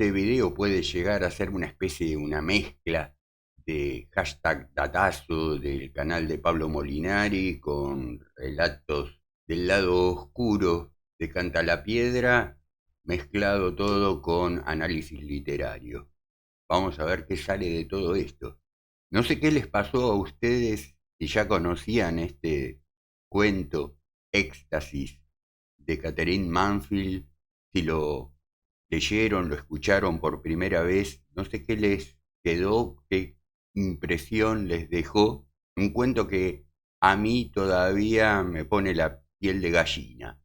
este video puede llegar a ser una especie de una mezcla de hashtag Datazo del canal de Pablo Molinari con relatos del lado oscuro de Canta la Piedra, mezclado todo con análisis literario. Vamos a ver qué sale de todo esto. No sé qué les pasó a ustedes si ya conocían este cuento Éxtasis de Catherine Mansfield, si lo leyeron, lo escucharon por primera vez, no sé qué les quedó, qué impresión les dejó. Un cuento que a mí todavía me pone la piel de gallina.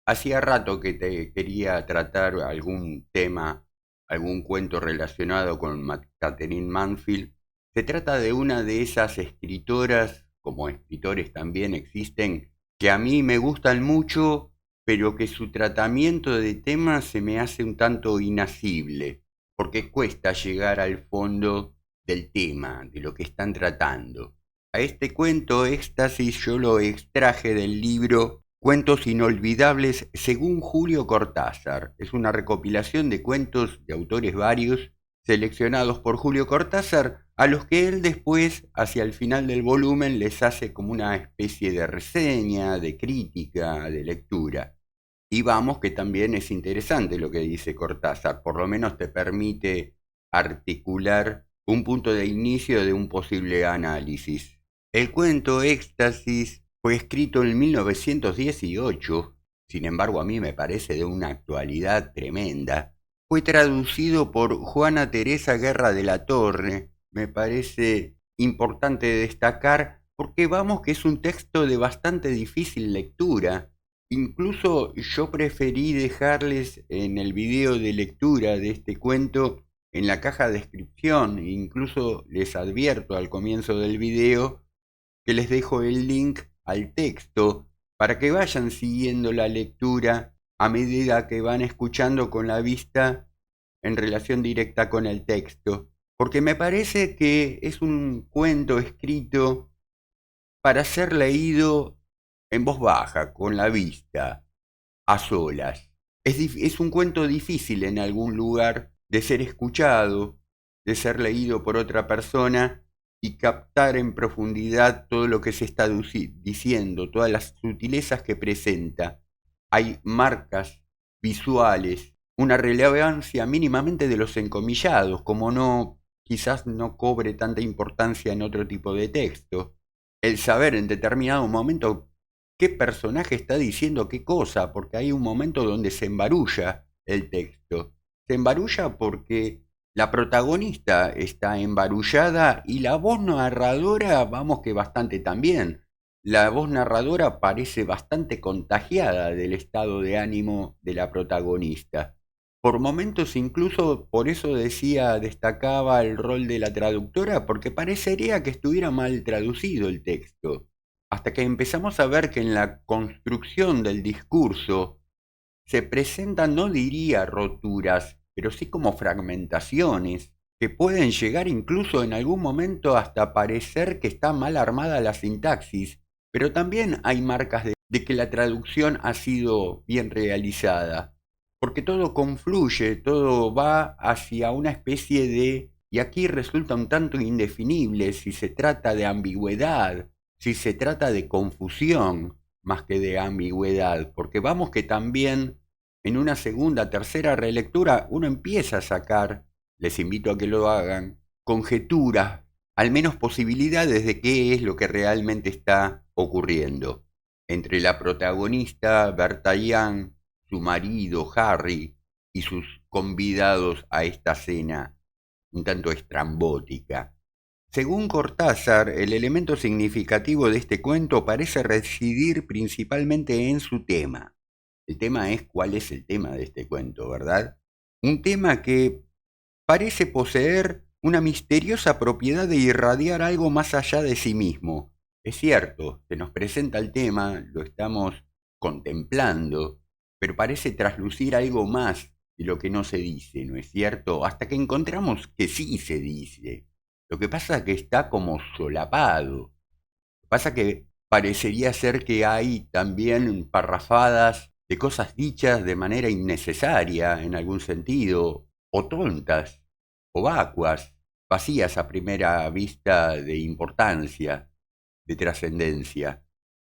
Hacía rato que te quería tratar algún tema, algún cuento relacionado con Catherine Mansfield. Se trata de una de esas escritoras, como escritores también existen, que a mí me gustan mucho, pero que su tratamiento de temas se me hace un tanto inasible, porque cuesta llegar al fondo del tema, de lo que están tratando. A este cuento Éxtasis yo lo extraje del libro Cuentos Inolvidables según Julio Cortázar. Es una recopilación de cuentos de autores varios seleccionados por Julio Cortázar, a los que él después, hacia el final del volumen, les hace como una especie de reseña, de crítica, de lectura. Y vamos, que también es interesante lo que dice Cortázar, por lo menos te permite articular un punto de inicio de un posible análisis. El cuento Éxtasis fue escrito en 1918, sin embargo a mí me parece de una actualidad tremenda. Fue traducido por Juana Teresa Guerra de la Torre. Me parece importante destacar porque vamos que es un texto de bastante difícil lectura. Incluso yo preferí dejarles en el video de lectura de este cuento en la caja de descripción. Incluso les advierto al comienzo del video que les dejo el link al texto para que vayan siguiendo la lectura a medida que van escuchando con la vista en relación directa con el texto, porque me parece que es un cuento escrito para ser leído en voz baja, con la vista, a solas. Es un cuento difícil en algún lugar de ser escuchado, de ser leído por otra persona y captar en profundidad todo lo que se está diciendo, todas las sutilezas que presenta. Hay marcas visuales, una relevancia mínimamente de los encomillados, como no, quizás no cobre tanta importancia en otro tipo de texto. El saber en determinado momento qué personaje está diciendo qué cosa, porque hay un momento donde se embarulla el texto. Se embarulla porque la protagonista está embarullada y la voz narradora, vamos que bastante también. La voz narradora parece bastante contagiada del estado de ánimo de la protagonista. Por momentos incluso, por eso decía, destacaba el rol de la traductora, porque parecería que estuviera mal traducido el texto, hasta que empezamos a ver que en la construcción del discurso se presentan, no diría roturas, pero sí como fragmentaciones, que pueden llegar incluso en algún momento hasta parecer que está mal armada la sintaxis, pero también hay marcas de que la traducción ha sido bien realizada, porque todo confluye, todo va hacia una especie de, y aquí resulta un tanto indefinible si se trata de ambigüedad, si se trata de confusión, más que de ambigüedad, porque vamos que también en una segunda, tercera relectura uno empieza a sacar, les invito a que lo hagan, conjeturas, al menos posibilidades de qué es lo que realmente está ocurriendo entre la protagonista Berta Young, su marido Harry y sus convidados a esta cena un tanto estrambótica. Según Cortázar, el elemento significativo de este cuento parece residir principalmente en su tema. El tema es cuál es el tema de este cuento, ¿verdad? Un tema que parece poseer una misteriosa propiedad de irradiar algo más allá de sí mismo. Es cierto, se nos presenta el tema, lo estamos contemplando, pero parece traslucir algo más de lo que no se dice, ¿no es cierto? Hasta que encontramos que sí se dice. Lo que pasa es que está como solapado. Lo que pasa es que parecería ser que hay también parrafadas de cosas dichas de manera innecesaria en algún sentido, o tontas, o vacuas, vacías a primera vista de importancia, de trascendencia.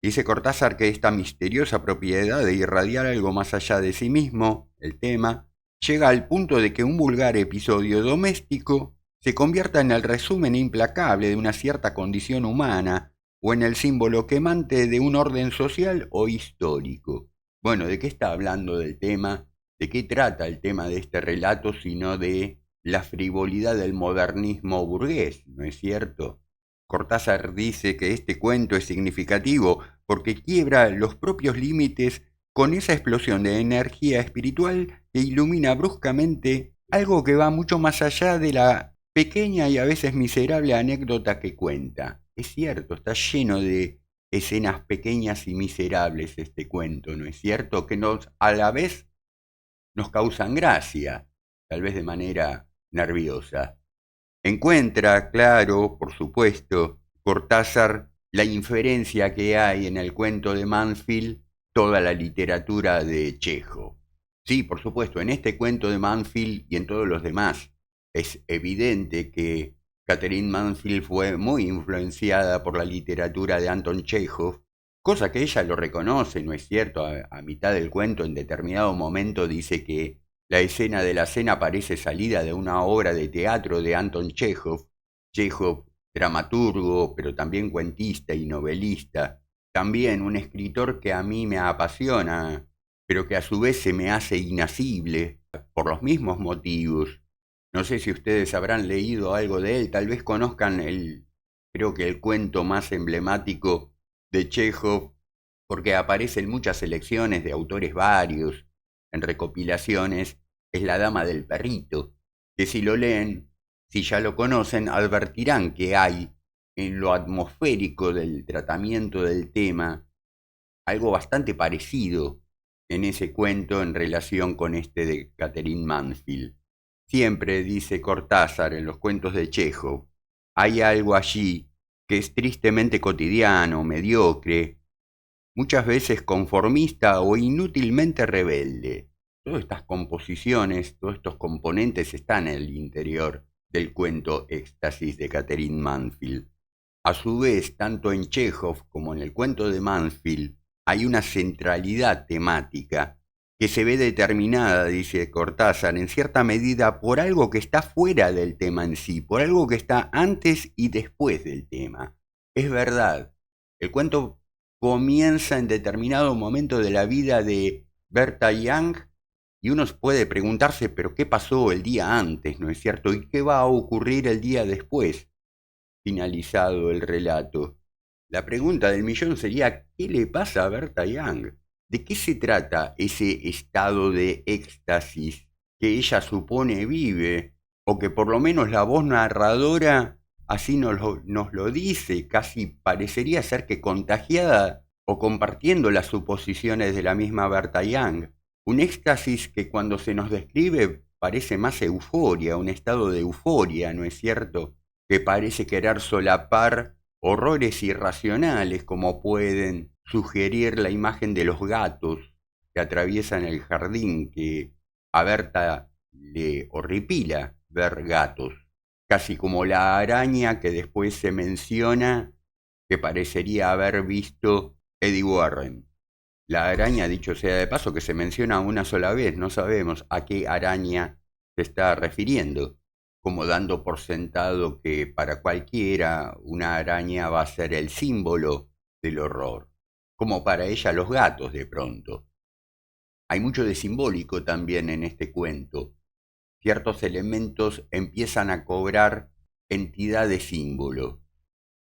Dice Cortázar que esta misteriosa propiedad de irradiar algo más allá de sí mismo, el tema, llega al punto de que un vulgar episodio doméstico se convierta en el resumen implacable de una cierta condición humana o en el símbolo quemante de un orden social o histórico. Bueno, ¿de qué está hablando del tema? ¿De qué trata el tema de este relato sino de la frivolidad del modernismo burgués, ¿no es cierto? Cortázar dice que este cuento es significativo porque quiebra los propios límites con esa explosión de energía espiritual que ilumina bruscamente algo que va mucho más allá de la pequeña y a veces miserable anécdota que cuenta. Es cierto, está lleno de escenas pequeñas y miserables este cuento, ¿no es cierto? Que a la vez nos causan gracia, tal vez de manera nerviosa. Encuentra, claro, por supuesto, Cortázar la inferencia que hay en el cuento de Mansfield, toda la literatura de Chekhov. Sí, por supuesto, en este cuento de Mansfield y en todos los demás, es evidente que Catherine Mansfield fue muy influenciada por la literatura de Anton Chekhov, cosa que ella lo reconoce, ¿no es cierto? A mitad del cuento, en determinado momento, dice que la escena de la cena parece salida de una obra de teatro de Anton Chekhov. Chekhov, dramaturgo, pero también cuentista y novelista. También un escritor que a mí me apasiona, pero que a su vez se me hace inasible por los mismos motivos. No sé si ustedes habrán leído algo de él, tal vez conozcan creo que el cuento más emblemático de Chekhov, porque aparece en muchas selecciones de autores varios, en recopilaciones, es La Dama del Perrito, que si lo leen, si ya lo conocen, advertirán que hay en lo atmosférico del tratamiento del tema algo bastante parecido en ese cuento en relación con este de Catherine Mansfield. Siempre, dice Cortázar en los cuentos de Chekhov, hay algo allí que es tristemente cotidiano, mediocre, muchas veces conformista o inútilmente rebelde. Todas estas composiciones, todos estos componentes están en el interior del cuento Éxtasis de Catherine Mansfield. A su vez, tanto en Chekhov como en el cuento de Mansfield, hay una centralidad temática que se ve determinada, dice Cortázar, en cierta medida por algo que está fuera del tema en sí, por algo que está antes y después del tema. Es verdad, el cuento comienza en determinado momento de la vida de Berta Young y uno puede preguntarse, pero ¿qué pasó el día antes, no es cierto? ¿Y qué va a ocurrir el día después, finalizado el relato? La pregunta del millón sería, ¿qué le pasa a Berta Young? ¿De qué se trata ese estado de éxtasis que ella supone vive, o que por lo menos la voz narradora así nos lo dice, casi parecería ser que contagiada o compartiendo las suposiciones de la misma Berta Young? Un éxtasis que cuando se nos describe parece más euforia, un estado de euforia, ¿no es cierto? Que parece querer solapar horrores irracionales como pueden sugerir la imagen de los gatos que atraviesan el jardín, que a Berta le horripila ver gatos, casi como la araña que después se menciona que parecería haber visto Eddie Warren. La araña, dicho sea de paso, que se menciona una sola vez, no sabemos a qué araña se está refiriendo, como dando por sentado que para cualquiera una araña va a ser el símbolo del horror, como para ella los gatos de pronto. Hay mucho de simbólico también en este cuento. Ciertos elementos empiezan a cobrar entidad de símbolo.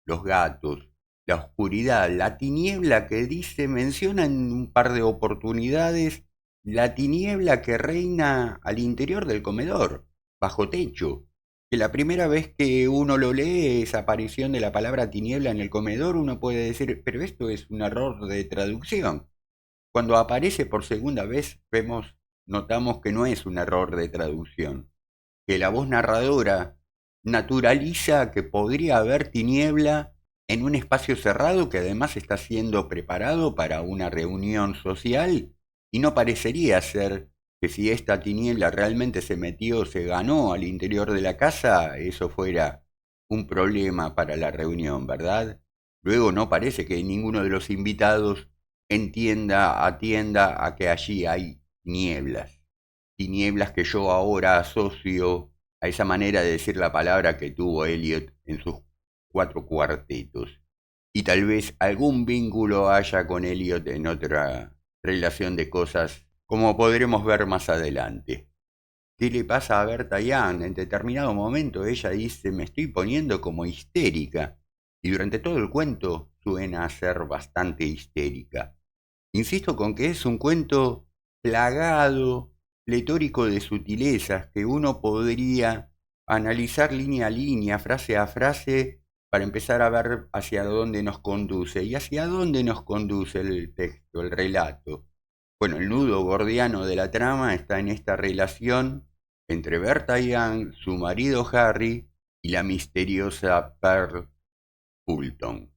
Los gatos, la oscuridad, la tiniebla que menciona en un par de oportunidades, la tiniebla que reina al interior del comedor, bajo techo, que la primera vez que uno lo lee, esa aparición de la palabra tiniebla en el comedor, uno puede decir, pero esto es un error de traducción. Cuando aparece por segunda vez, notamos que no es un error de traducción, que la voz narradora naturaliza que podría haber tiniebla en un espacio cerrado que además está siendo preparado para una reunión social y no parecería ser que si esta tiniebla realmente se metió, se ganó al interior de la casa, eso fuera un problema para la reunión, ¿verdad? Luego no parece que ninguno de los invitados atienda a que allí hay nieblas, tinieblas que yo ahora asocio a esa manera de decir la palabra que tuvo Eliot en sus 4 cuartetos. Y tal vez algún vínculo haya con Eliot en otra relación de cosas, como podremos ver más adelante. ¿Qué le pasa a Berta Young? En determinado momento ella dice, me estoy poniendo como histérica, y durante todo el cuento suena a ser bastante histérica. Insisto con que es un cuento plagado, pletórico de sutilezas, que uno podría analizar línea a línea, frase a frase, para empezar a ver hacia dónde nos conduce. ¿Y hacia dónde nos conduce el texto, el relato? Bueno, el nudo gordiano de la trama está en esta relación entre Berta Young, su marido Harry, y la misteriosa Pearl Fulton.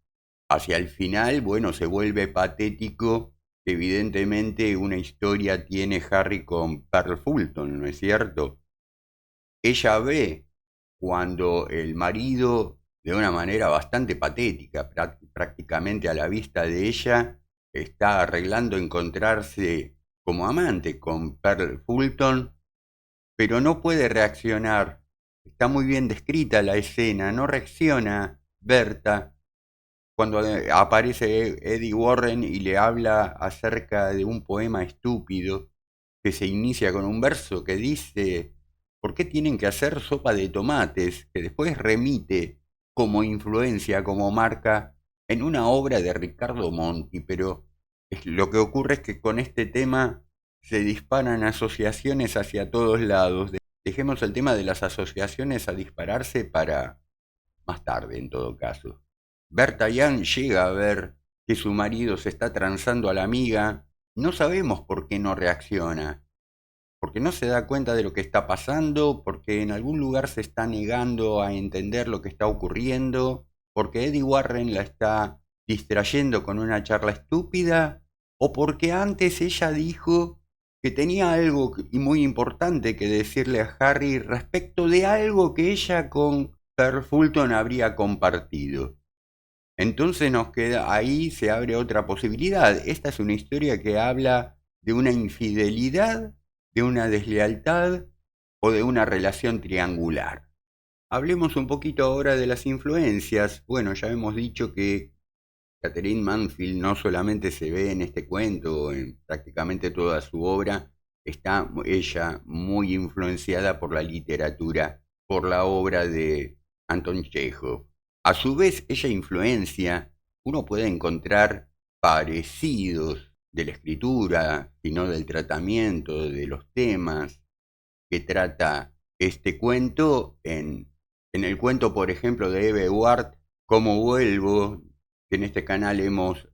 Hacia el final, bueno, se vuelve patético. Evidentemente una historia tiene Harry con Pearl Fulton, ¿no es cierto? Ella ve cuando el marido, de una manera bastante patética, prácticamente a la vista de ella, está arreglando encontrarse como amante con Pearl Fulton, pero no puede reaccionar. Está muy bien descrita la escena, no reacciona Berta cuando aparece Eddie Warren y le habla acerca de un poema estúpido que se inicia con un verso que dice, ¿por qué tienen que hacer sopa de tomates? Que después remite como influencia, como marca, en una obra de Ricardo Monti, pero lo que ocurre es que con este tema se disparan asociaciones hacia todos lados. Dejemos el tema de las asociaciones a dispararse para más tarde, en todo caso. Berta Young llega a ver que su marido se está transando a la amiga. No sabemos por qué no reacciona, porque no se da cuenta de lo que está pasando, porque en algún lugar se está negando a entender lo que está ocurriendo, porque Eddie Warren la está distrayendo con una charla estúpida, o porque antes ella dijo que tenía algo muy importante que decirle a Harry respecto de algo que ella con Pearl Fulton habría compartido. Entonces nos queda, ahí se abre otra posibilidad. Esta es una historia que habla de una infidelidad, de una deslealtad o de una relación triangular. Hablemos un poquito ahora de las influencias. Bueno, ya hemos dicho que Catherine Mansfield no solamente se ve en este cuento, en prácticamente toda su obra, está ella muy influenciada por la literatura, por la obra de Anton Chekhov. A su vez, ella influencia, uno puede encontrar parecidos de la escritura, sino del tratamiento de los temas que trata este cuento en el cuento, por ejemplo, de Eve Ward, Cómo vuelvo, que en este canal hemos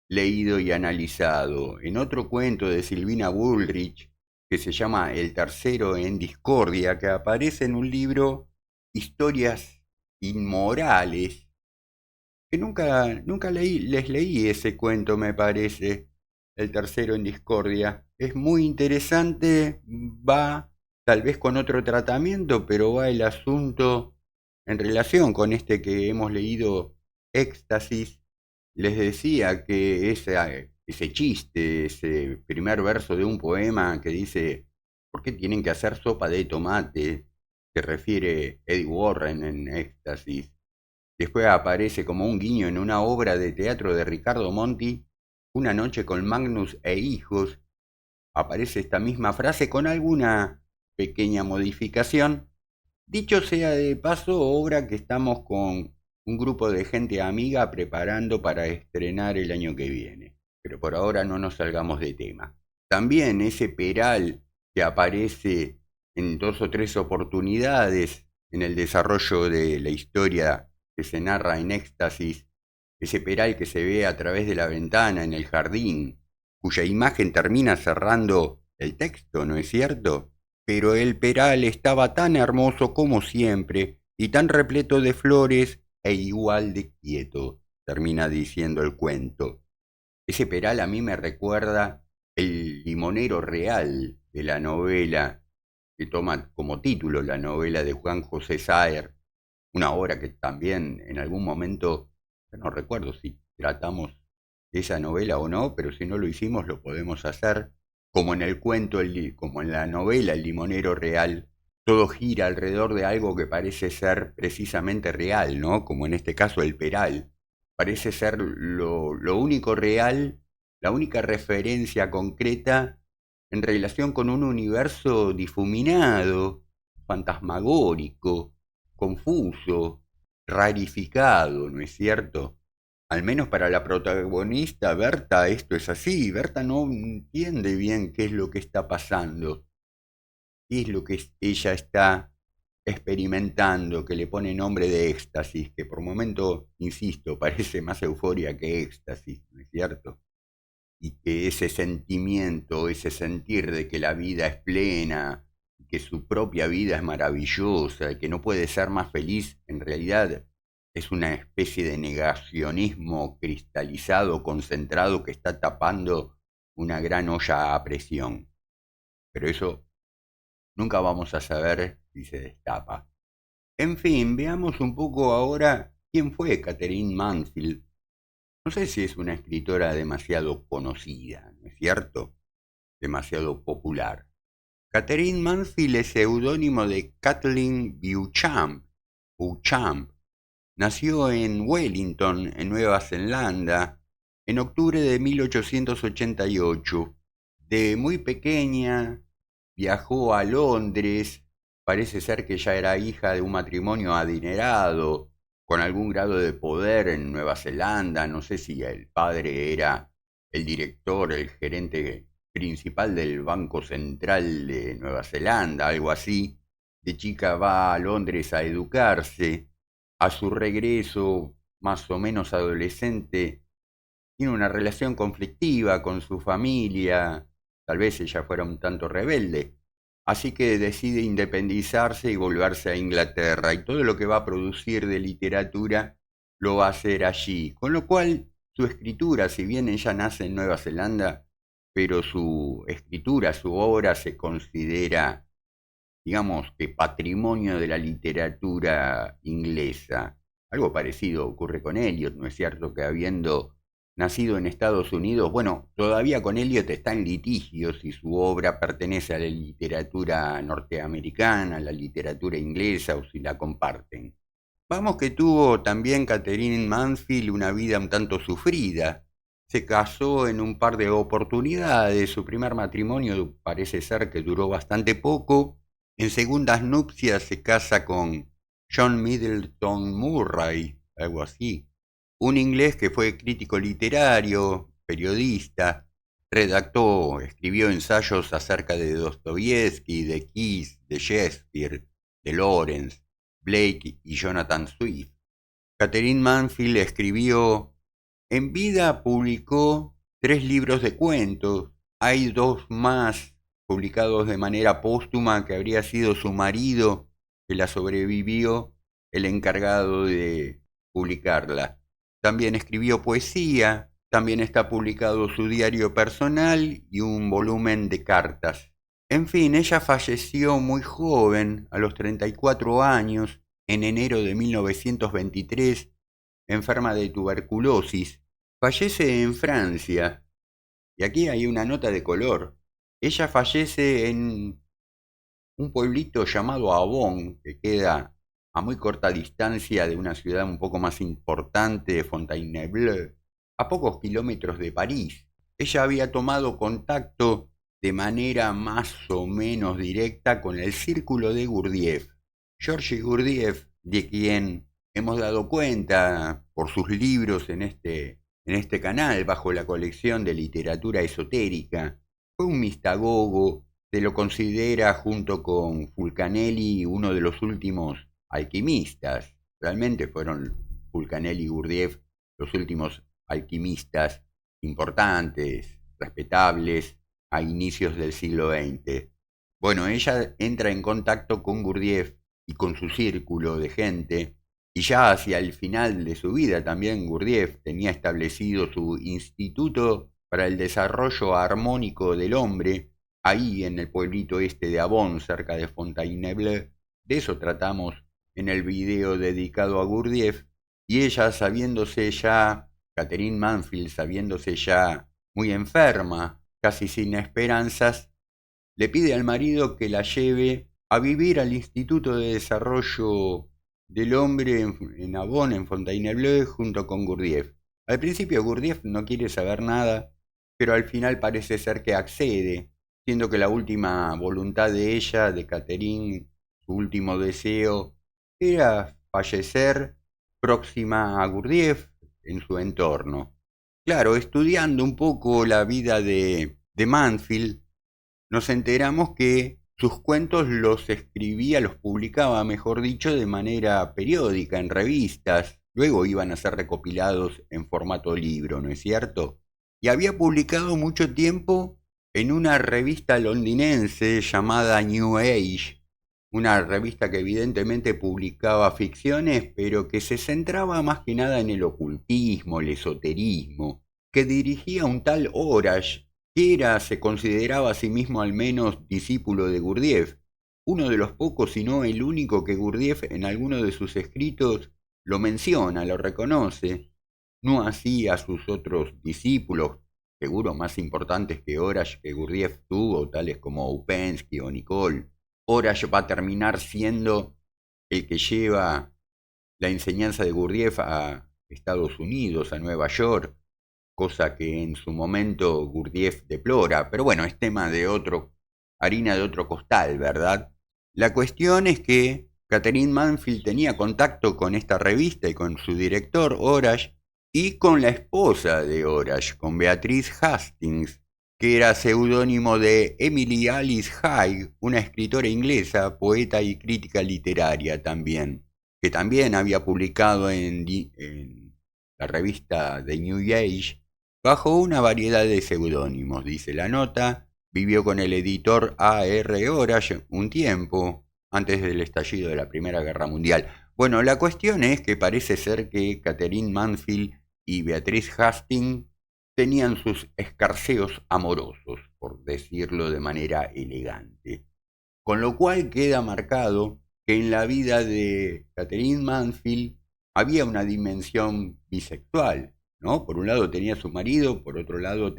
leído y analizado. En otro cuento de Silvina Woolrich, que se llama El tercero en discordia, que aparece en un libro Historias inmorales, que nunca les leí ese cuento, me parece, El tercero en discordia. Es muy interesante, va tal vez con otro tratamiento, pero va el asunto en relación con este que hemos leído, Éxtasis. Les decía que ese chiste, ese primer verso de un poema que dice, ¿por qué tienen que hacer sopa de tomate? Que refiere Eddie Warren en Éxtasis. Después aparece como un guiño en una obra de teatro de Ricardo Monti, Una noche con Magnus e hijos. Aparece esta misma frase con alguna pequeña modificación. Dicho sea de paso, obra que estamos con un grupo de gente amiga preparando para estrenar el año que viene. Pero por ahora no nos salgamos de tema. También ese peral que aparece en 2 o 3 oportunidades en el desarrollo de la historia que se narra en Éxtasis, ese peral que se ve a través de la ventana en el jardín, cuya imagen termina cerrando el texto, ¿no es cierto? Pero el peral estaba tan hermoso como siempre y tan repleto de flores e igual de quieto, termina diciendo el cuento. Ese peral a mí me recuerda el limonero real de la novela que toma como título la novela de Juan José Saer, una obra que también en algún momento, no recuerdo si tratamos de esa novela o no, pero si no lo hicimos lo podemos hacer, como en el cuento, como en la novela El limonero real, todo gira alrededor de algo que parece ser precisamente real, ¿no? Como en este caso el peral. Parece ser lo único real, la única referencia concreta en relación con un universo difuminado, fantasmagórico, confuso, rarificado, ¿no es cierto? Al menos para la protagonista Berta esto es así. Berta no entiende bien qué es lo que está pasando, qué es lo que ella está experimentando, que le pone nombre de éxtasis, que por momento, insisto, parece más euforia que éxtasis, ¿no es cierto? Y que ese sentimiento, ese sentir de que la vida es plena, que su propia vida es maravillosa, y que no puede ser más feliz, en realidad es una especie de negacionismo cristalizado, concentrado, que está tapando una gran olla a presión. Pero eso nunca vamos a saber si se destapa. En fin, veamos un poco ahora quién fue Catherine Mansfield. No sé si es una escritora demasiado conocida, ¿no es cierto? Demasiado popular. Catherine Mansfield es seudónimo de Kathleen Beauchamp. Nació en Wellington, en Nueva Zelanda, en octubre de 1888. De muy pequeña viajó a Londres. Parece ser que ya era hija de un matrimonio adinerado, con algún grado de poder en Nueva Zelanda. No sé si el padre era el director, el gerente principal del Banco Central de Nueva Zelanda, algo así. De chica va a Londres a educarse. A su regreso, más o menos adolescente, tiene una relación conflictiva con su familia. Tal vez ella fuera un tanto rebelde. Así que decide independizarse y volverse a Inglaterra, y todo lo que va a producir de literatura lo va a hacer allí. Con lo cual, su escritura, si bien ella nace en Nueva Zelanda, pero su escritura, su obra se considera, digamos, que patrimonio de la literatura inglesa. Algo parecido ocurre con Eliot, ¿no es cierto? Que habiendo nacido en Estados Unidos, bueno, todavía con Eliot está en litigio si su obra pertenece a la literatura norteamericana, a la literatura inglesa, o si la comparten. Vamos, que tuvo también Catherine Mansfield una vida un tanto sufrida. Se casó en un par de oportunidades. Su primer matrimonio parece ser que duró bastante poco. En segundas nupcias se casa con John Middleton Murray, algo así, un inglés que fue crítico literario, periodista, redactó, escribió ensayos acerca de Dostoyevsky, de Keats, de Shakespeare, de Lawrence, Blake y Jonathan Swift. Catherine Mansfield escribió, en vida publicó 3 libros de cuentos. Hay 2 más publicados de manera póstuma, que habría sido su marido, que la sobrevivió, el encargado de publicarla. También escribió poesía, también está publicado su diario personal y un volumen de cartas. En fin, ella falleció muy joven, a los 34 años, en enero de 1923, enferma de tuberculosis. Fallece en Francia. Y aquí hay una nota de color. Ella fallece en un pueblito llamado Avon, que queda a muy corta distancia de una ciudad un poco más importante, Fontainebleau, a pocos kilómetros de París. Ella había tomado contacto de manera más o menos directa con el círculo de Gurdjieff. Georges Gurdjieff, de quien hemos dado cuenta por sus libros en este canal, bajo la colección de literatura esotérica, fue un mistagogo. Se lo considera, junto con Fulcanelli, uno de los últimos alquimistas. Realmente fueron Fulcanelli y Gurdjieff los últimos alquimistas importantes, respetables, a inicios del siglo XX. Bueno, ella entra en contacto con Gurdjieff y con su círculo de gente, y ya hacia el final de su vida también Gurdjieff tenía establecido su Instituto para el Desarrollo Armónico del Hombre, ahí en el pueblito este de Avon, cerca de Fontainebleau. De eso tratamos en el video dedicado a Gurdjieff, y ella Catherine Mansfield, sabiéndose ya muy enferma, casi sin esperanzas, le pide al marido que la lleve a vivir al Instituto de Desarrollo del Hombre en Avon, en Fontainebleau, junto con Gurdjieff. Al principio Gurdjieff no quiere saber nada, pero al final parece ser que accede, siendo que la última voluntad de ella, de Catherine, su último deseo, era fallecer próxima a Gurdjieff en su entorno. Claro, estudiando un poco la vida de Mansfield, nos enteramos que sus cuentos los publicaba, mejor dicho, de manera periódica en revistas, luego iban a ser recopilados en formato libro, ¿no es cierto? Y había publicado mucho tiempo en una revista londinense llamada New Age, una revista que evidentemente publicaba ficciones, pero que se centraba más que nada en el ocultismo, el esoterismo, que dirigía un tal Orage, que se consideraba a sí mismo al menos discípulo de Gurdjieff, uno de los pocos, si no el único, que Gurdjieff en alguno de sus escritos lo menciona, lo reconoce, no así a sus otros discípulos, seguro más importantes que Orage que Gurdjieff tuvo, tales como Ouspensky o Nicole. Orage va a terminar siendo el que lleva la enseñanza de Gurdjieff a Estados Unidos, a Nueva York, cosa que en su momento Gurdjieff deplora, pero bueno, es tema de harina de otro costal, ¿verdad? La cuestión es que Catherine Mansfield tenía contacto con esta revista y con su director, Orage, y con la esposa de Orage, con Beatrice Hastings, que era seudónimo de Emily Alice Haig, una escritora inglesa, poeta y crítica literaria también, que también había publicado en la revista The New Age bajo una variedad de seudónimos, dice la nota. Vivió con el editor A.R. Orage un tiempo, antes del estallido de la Primera Guerra Mundial. Bueno, la cuestión es que parece ser que Catherine Mansfield y Beatrice Hastings tenían sus escarceos amorosos, por decirlo de manera elegante. Con lo cual queda marcado que en la vida de Catherine Mansfield había una dimensión bisexual, ¿no? Por un lado tenía a su marido, por otro lado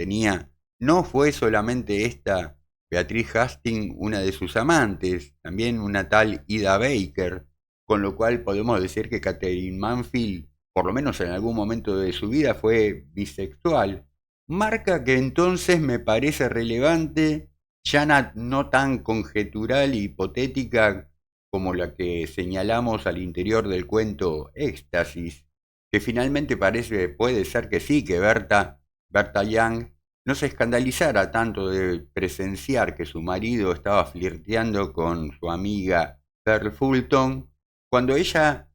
no fue solamente esta Beatrice Hastings una de sus amantes, también una tal Ida Baker, con lo cual podemos decir que Catherine Mansfield, por lo menos en algún momento de su vida, fue bisexual. Marca que entonces me parece relevante, ya no tan conjetural e hipotética como la que señalamos al interior del cuento Éxtasis, que finalmente puede ser que sí, que Berta Young, no se escandalizara tanto de presenciar que su marido estaba flirteando con su amiga Pearl Fulton, cuando ella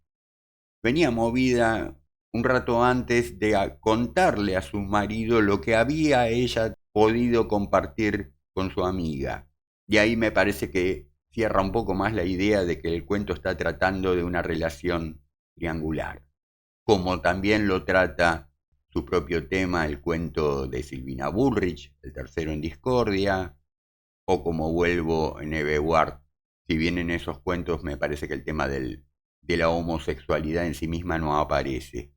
venía movida un rato antes de contarle a su marido lo que había ella podido compartir con su amiga. Y ahí me parece que cierra un poco más la idea de que el cuento está tratando de una relación triangular, como también lo trata su propio tema el cuento de Silvina Bullrich, El tercero en discordia, o como vuelvo en Eve Ward. Si bien en esos cuentos me parece que el tema de la homosexualidad en sí misma no aparece.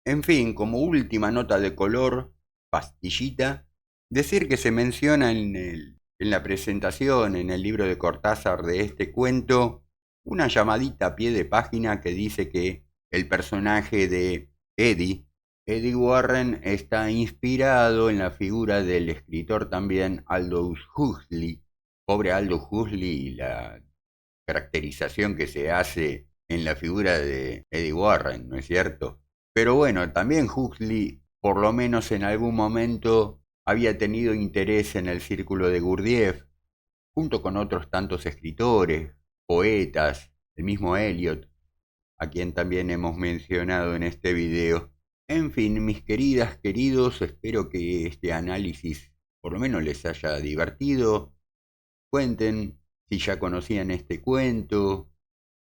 En fin, como última nota de color, pastillita, decir que se menciona en la presentación, en el libro de Cortázar de este cuento, una llamadita a pie de página que dice que el personaje de Eddie Warren, está inspirado en la figura del escritor también Aldous Huxley. Pobre Aldous Huxley y la caracterización que se hace en la figura de Eddie Warren, ¿no es cierto? Pero bueno, también Huxley, por lo menos en algún momento, había tenido interés en el círculo de Gurdjieff, junto con otros tantos escritores, poetas, el mismo Eliot, a quien también hemos mencionado en este video. En fin, mis queridas, queridos, espero que este análisis por lo menos les haya divertido. Cuenten si ya conocían este cuento,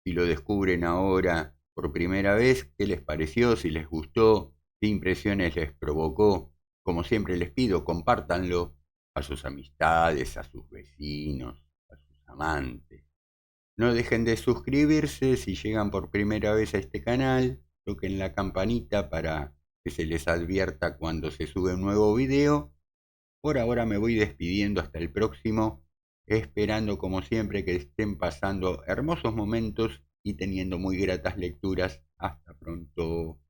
si lo descubren ahora por primera vez, qué les pareció, si les gustó, qué impresiones les provocó. Como siempre les pido, compártanlo, a sus amistades, a sus vecinos, a sus amantes. No dejen de suscribirse si llegan por primera vez a este canal, toquen la campanita para que se les advierta cuando se sube un nuevo video. Por ahora me voy despidiendo hasta el próximo, esperando como siempre que estén pasando hermosos momentos y teniendo muy gratas lecturas. Hasta pronto.